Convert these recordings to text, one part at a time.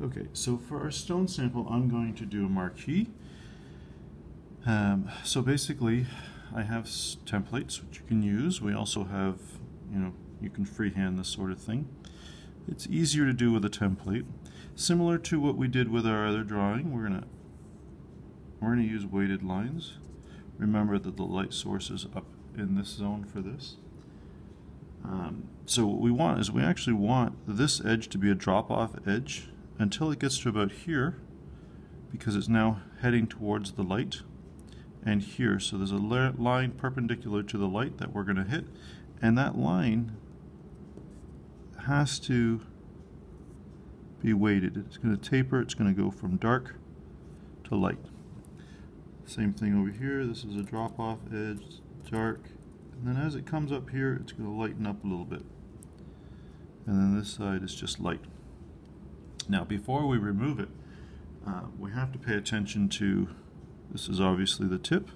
Okay, so for our stone sample, I'm going to do a marquee. So basically, I have templates which you can use. We also have, you can freehand this sort of thing. It's easier to do with a template. Similar to what we did with our other drawing, we're gonna use weighted lines. Remember that the light source is up in this zone for this. So what we want is we actually want this edge to be a drop-off edge until it gets to about here, because it's now heading towards the light, and here. So there's a line perpendicular to the light that we're going to hit, and that line has to be weighted. It's going to taper, it's going to go from dark to light. Same thing over here, this is a drop-off edge, dark, and then as it comes up here, it's going to lighten up a little bit. And then this side is just light. Now, before we remove it, we have to pay attention to, this is obviously the tip,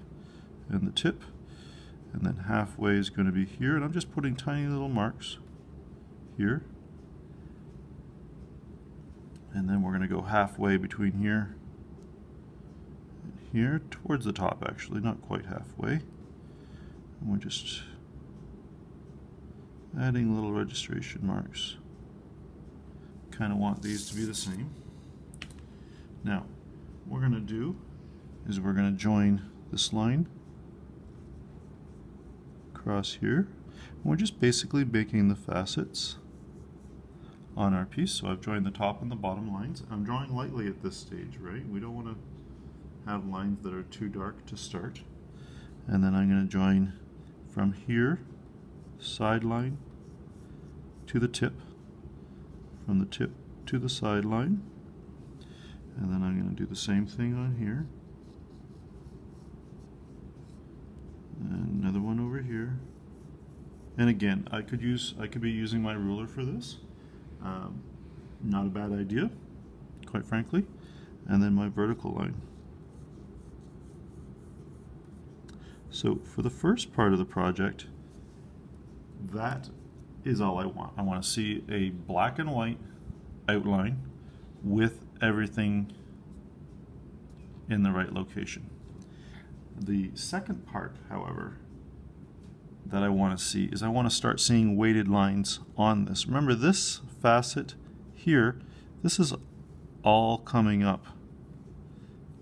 and then halfway is going to be here, and I'm just putting tiny little marks here. And then we're going to go halfway between here and here, towards the top actually, not quite halfway. And we're just adding little registration marks. Kind of want these to be the same. Now, what we're going to do is we're going to join this line across here. And we're just basically making the facets on our piece. So I've joined the top and the bottom lines. I'm drawing lightly at this stage, right? We don't want to have lines that are too dark to start. And then I'm going to join from here, side line to the tip, from the tip to the sideline, and then I'm going to do the same thing on here, and another one over here. And again, I could be using my ruler for this. Not a bad idea, quite frankly. And then my vertical line. So for the first part of the project, that is all I want. I want to see a black and white outline with everything in the right location. The second part, however, that I want to see is I want to start seeing weighted lines on this. Remember, this facet here, this is all coming up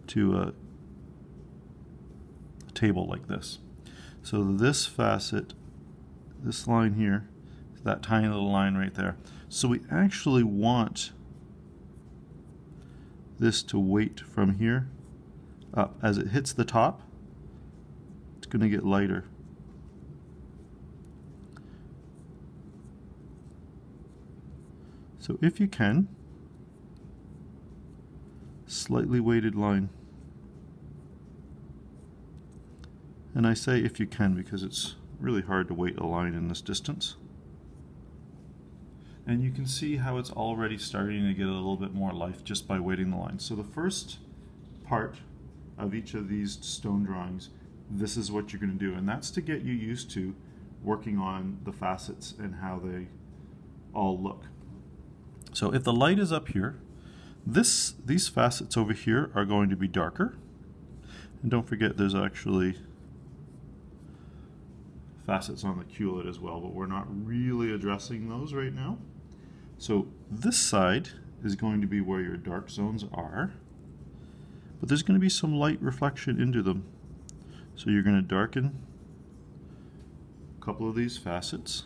to a table like this. So this facet, this line here, that tiny little line right there. So we actually want this to weight from here up. As it hits the top, it's going to get lighter. So if you can, slightly weighted line. And I say if you can because it's really hard to weight a line in this distance. And you can see how it's already starting to get a little bit more life just by weighting the lines. So the first part of each of these stone drawings, this is what you're going to do, and that's to get you used to working on the facets and how they all look. So if the light is up here, these facets over here are going to be darker. And don't forget there's actually facets on the culet as well, but we're not really addressing those right now. So this side is going to be where your dark zones are, but there's going to be some light reflection into them. So you're going to darken a couple of these facets.